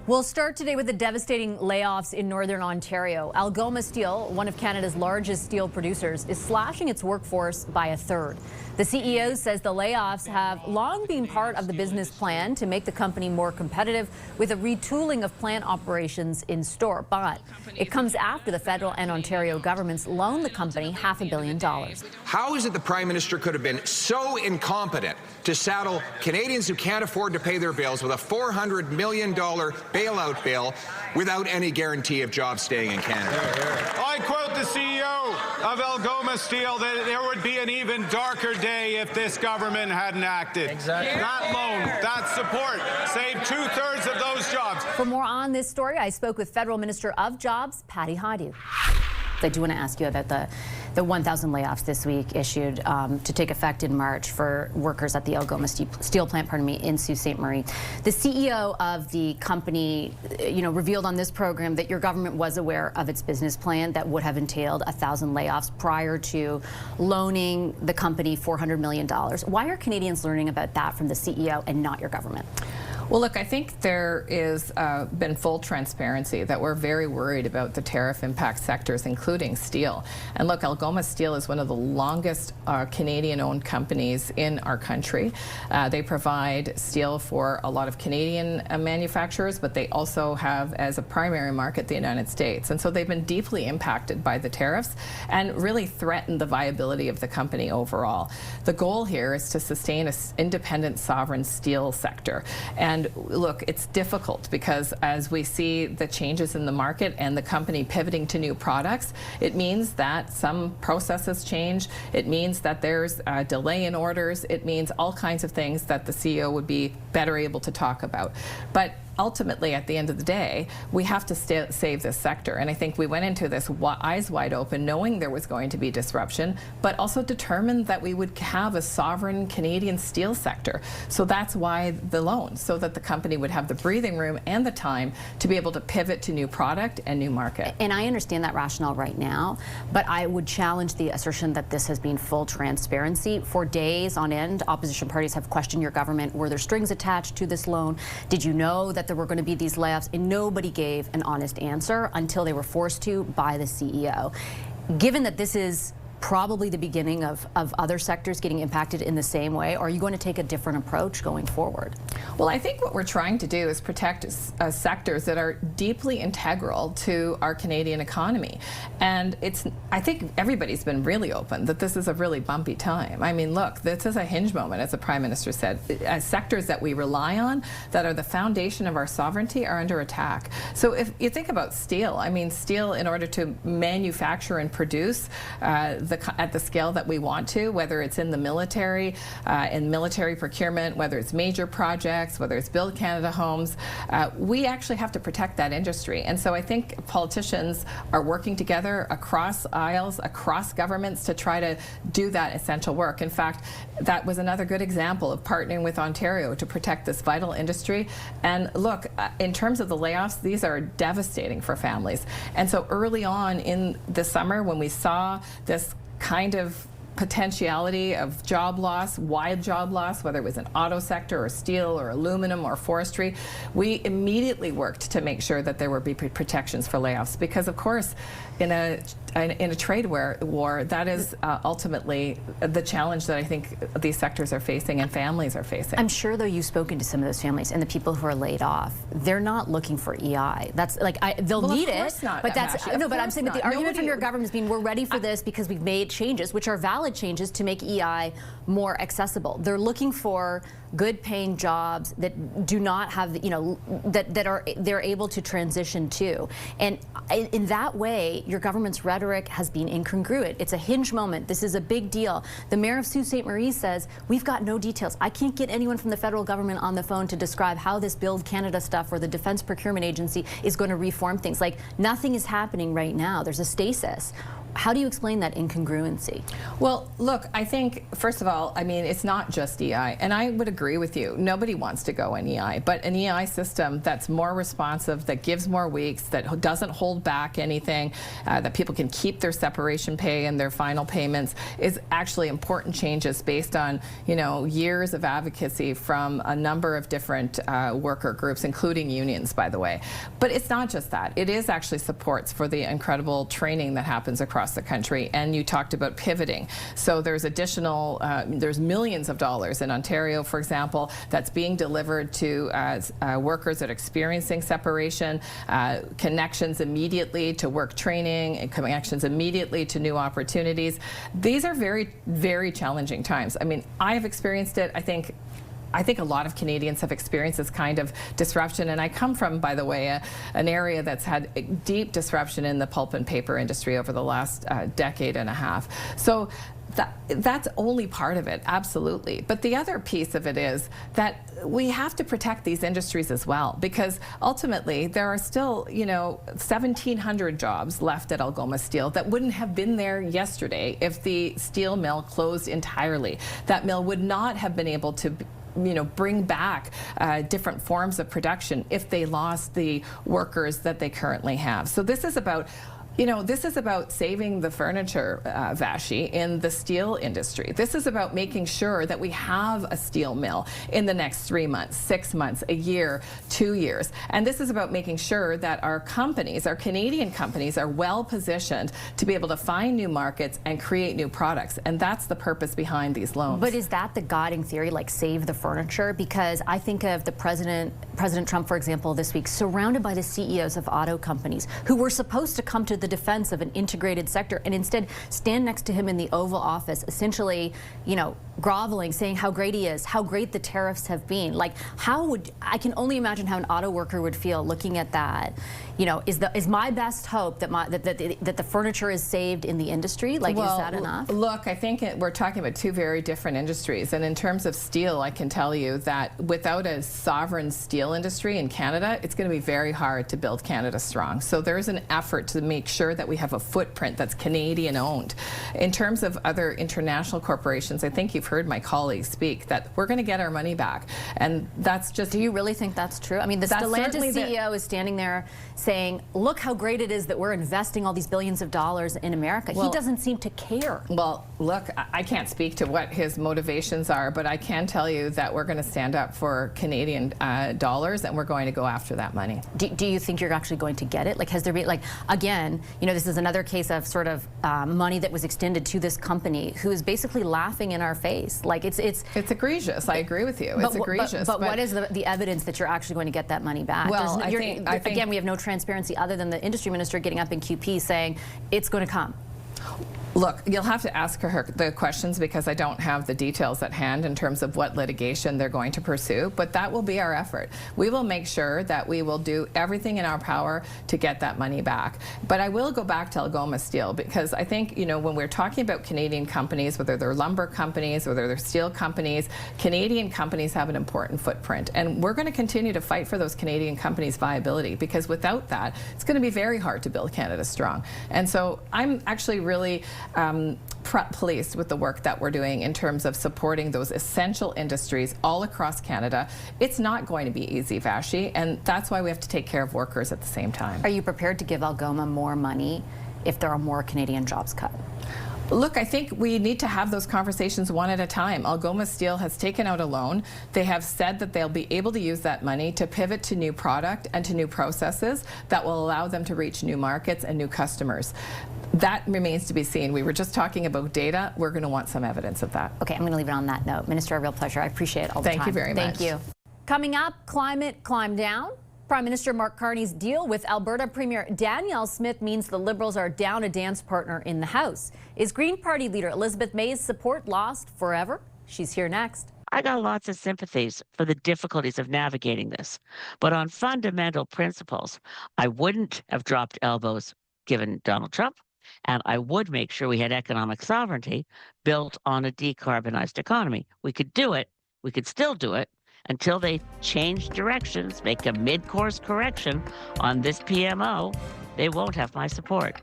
We'll start today with the devastating layoffs in Northern Ontario. Algoma Steel, one of Canada's largest steel producers, is slashing its workforce by a third. The CEO says the layoffs have long been part of the business plan to make the company more competitive, with a retooling of plant operations in store. But it comes after the federal and Ontario governments loaned the company $500 million. How is it the Prime Minister could have been so incompetent to saddle Canadians who can't afford to pay their bills with a $400 million bailout bill without any guarantee of jobs staying in Canada? I quote the CEO of Algoma Steel that there would be an even darker day if this government hadn't acted. Exactly. That loan, that support, saved 2/3 of those jobs. For more on this story, I spoke with Federal Minister of Jobs, Patty Hadju. I do want to ask you about the 1,000 layoffs this week issued to take effect in March for workers at the Algoma Steel plant, in Sault Ste. Marie. The CEO of the company, revealed on this program that your government was aware of its business plan that would have entailed 1,000 layoffs prior to loaning the company $400 million. Why are Canadians learning about that from the CEO and not your government? Well, look, I think there is been full transparency that we're very worried about the tariff impact sectors, including steel. And look, Algoma Steel is one of the longest Canadian-owned companies in our country. They provide steel for a lot of Canadian manufacturers, but they also have as a primary market the United States. And so they've been deeply impacted by the tariffs and really threatened the viability of the company overall. The goal here is to sustain an independent, sovereign steel sector. And look, it's difficult because as we see the changes in the market and the company pivoting to new products, it means that some processes change. It means that there's a delay in orders. It means all kinds of things that the CEO would be better able to talk about. But ultimately, at the end of the day, we have to save this sector. And I think we went into this eyes wide open, knowing there was going to be disruption, but also determined that we would have a sovereign Canadian steel sector. So that's why the loan, so that the company would have the breathing room and the time to be able to pivot to new product and new market. And I understand that rationale right now, but I would challenge the assertion that this has been full transparency. For days on end, opposition parties have questioned your government. Were there strings attached to this loan? Did you know that there were going to be these layoffs? And nobody gave an honest answer until they were forced to by the CEO. Given that this is probably the beginning of other sectors getting impacted in the same way, are you going to take a different approach going forward? Well, I think what we're trying to do is protect sectors that are deeply integral to our Canadian economy. And I think everybody's been really open that this is a really bumpy time. I mean, look, this is a hinge moment, as the Prime Minister said. As sectors that we rely on, that are the foundation of our sovereignty, are under attack. So if you think about steel, I mean, steel, in order to manufacture and produce at the scale that we want to, whether it's in the military, in military procurement, whether it's major projects, whether it's Build Canada homes, we actually have to protect that industry. And so I think politicians are working together across aisles, across governments, to try to do that essential work. In fact, that was another good example of partnering with Ontario to protect this vital industry. And look, in terms of the layoffs, these are devastating for families. And so early on in the summer, when we saw this kind of potentiality of job loss, wide job loss, whether it was in auto sector or steel or aluminum or forestry, we immediately worked to make sure that there would be protections for layoffs, because of course in a trade war, that is ultimately the challenge that I think these sectors are facing and families are facing. I'm sure, though, you've spoken to some of those families and the people who are laid off. They're not looking for EI. That's like they'll need it, but that's no. But I'm saying that the argument from your government has been, we're ready for this because we've made changes, which are valid changes, to make EI more accessible. They're looking for good-paying jobs that do not have, they're able to transition to. And in that way, your government's rhetoric has been incongruent. It's a hinge moment. This is a big deal. The mayor of Sault Ste. Marie says, we've got no details. I can't get anyone from the federal government on the phone to describe how this Build Canada stuff or the Defence Procurement Agency is going to reform things. Like, nothing is happening right now. There's a stasis. How do you explain that incongruency? Well, look, I think, first of all, I mean, it's not just EI, and I would agree with you. Nobody wants to go in EI, but an EI system that's more responsive, that gives more weeks, that doesn't hold back anything, that people can keep their separation pay and their final payments is actually important changes based on, you know, years of advocacy from a number of different worker groups, including unions, by the way. But it's not just that. It is actually supports for the incredible training that happens across the country, and you talked about pivoting. So there's additional, there's millions of dollars in Ontario, for example, that's being delivered to workers that are experiencing separation, connections immediately to work training, and connections immediately to new opportunities. These are very, very challenging times. I mean, I have experienced it. I think a lot of Canadians have experienced this kind of disruption, and I come from, by the way, an area that's had deep disruption in the pulp and paper industry over the last decade and a half. So that's only part of it, absolutely. But the other piece of it is that we have to protect these industries as well, because ultimately there are still, you know, 1,700 jobs left at Algoma Steel that wouldn't have been there yesterday if the steel mill closed entirely. That mill would not have been able to, you know, bring back different forms of production if they lost the workers that they currently have. So this is about, you know, this is about saving the furniture, Vashi, in the steel industry. This is about making sure that we have a steel mill in the next 3 months, 6 months, a year, 2 years. And this is about making sure that our companies, our Canadian companies, are well positioned to be able to find new markets and create new products. And that's the purpose behind these loans. But is that the guiding theory, like save the furniture? Because I think of the President Trump, for example, this week, surrounded by the CEOs of auto companies who were supposed to come to the defense of an integrated sector, and instead stand next to him in the Oval Office, essentially, you know, groveling, saying how great he is, how great the tariffs have been. Like, how would, I can only imagine how an auto worker would feel looking at that. You know, is my best hope that that the furniture is saved in the industry? Like, well, is that enough? Look, I think we're talking about two very different industries, and in terms of steel, I can tell you that without a sovereign steel industry in Canada, it's going to be very hard to build Canada strong. So there's an effort to make sure that we have a footprint that's Canadian owned. In terms of other international corporations, I think you've heard my colleagues speak that we're going to get our money back, and that's just. Do you really think that's true? I mean, the Stellantis CEO is standing there saying, look how great it is that we're investing all these billions of dollars in America. Well, he doesn't seem to care. Well, look, I can't speak to what his motivations are, but I can tell you that we're going to stand up for Canadian dollars, and we're going to go after that money. Do you think you're actually going to get it? Like, has there been, like, again, you know, this is another case of sort of money that was extended to this company who is basically laughing in our face. Like, it's egregious. I agree with you. It's egregious. But what is the evidence that you're actually going to get that money back? Well, I think again, we have no transparency other than the industry minister getting up in QP saying it's going to come. Look, you'll have to ask her the questions, because I don't have the details at hand in terms of what litigation they're going to pursue, but that will be our effort. We will make sure that we will do everything in our power to get that money back. But I will go back to Algoma Steel, because I think, you know, when we're talking about Canadian companies, whether they're lumber companies, whether they're steel companies, Canadian companies have an important footprint. And we're going to continue to fight for those Canadian companies' viability, because without that, it's going to be very hard to build Canada strong. And so I'm actually really pleased with the work that we're doing in terms of supporting those essential industries all across Canada. It's not going to be easy, Vashi, and that's why we have to take care of workers at the same time. Are you prepared to give Algoma more money if there are more Canadian jobs cut? Look, I think we need to have those conversations one at a time. Algoma Steel has taken out a loan. They have said that they'll be able to use that money to pivot to new product and to new processes that will allow them to reach new markets and new customers. That remains to be seen. We were just talking about data. We're going to want some evidence of that. Okay, I'm going to leave it on that note. Minister, a real pleasure. I appreciate it all the time. Thank you very much. Thank you. Coming up, climate climb down. Prime Minister Mark Carney's deal with Alberta Premier Danielle Smith means the Liberals are down a dance partner in the House. Is Green Party leader Elizabeth May's support lost forever? She's here next. I got lots of sympathies for the difficulties of navigating this. But on fundamental principles, I wouldn't have dropped elbows given Donald Trump, and I would make sure we had economic sovereignty built on a decarbonized economy. We could do it. We could still do it. Until they change directions, make a mid-course correction on this PMO, they won't have my support.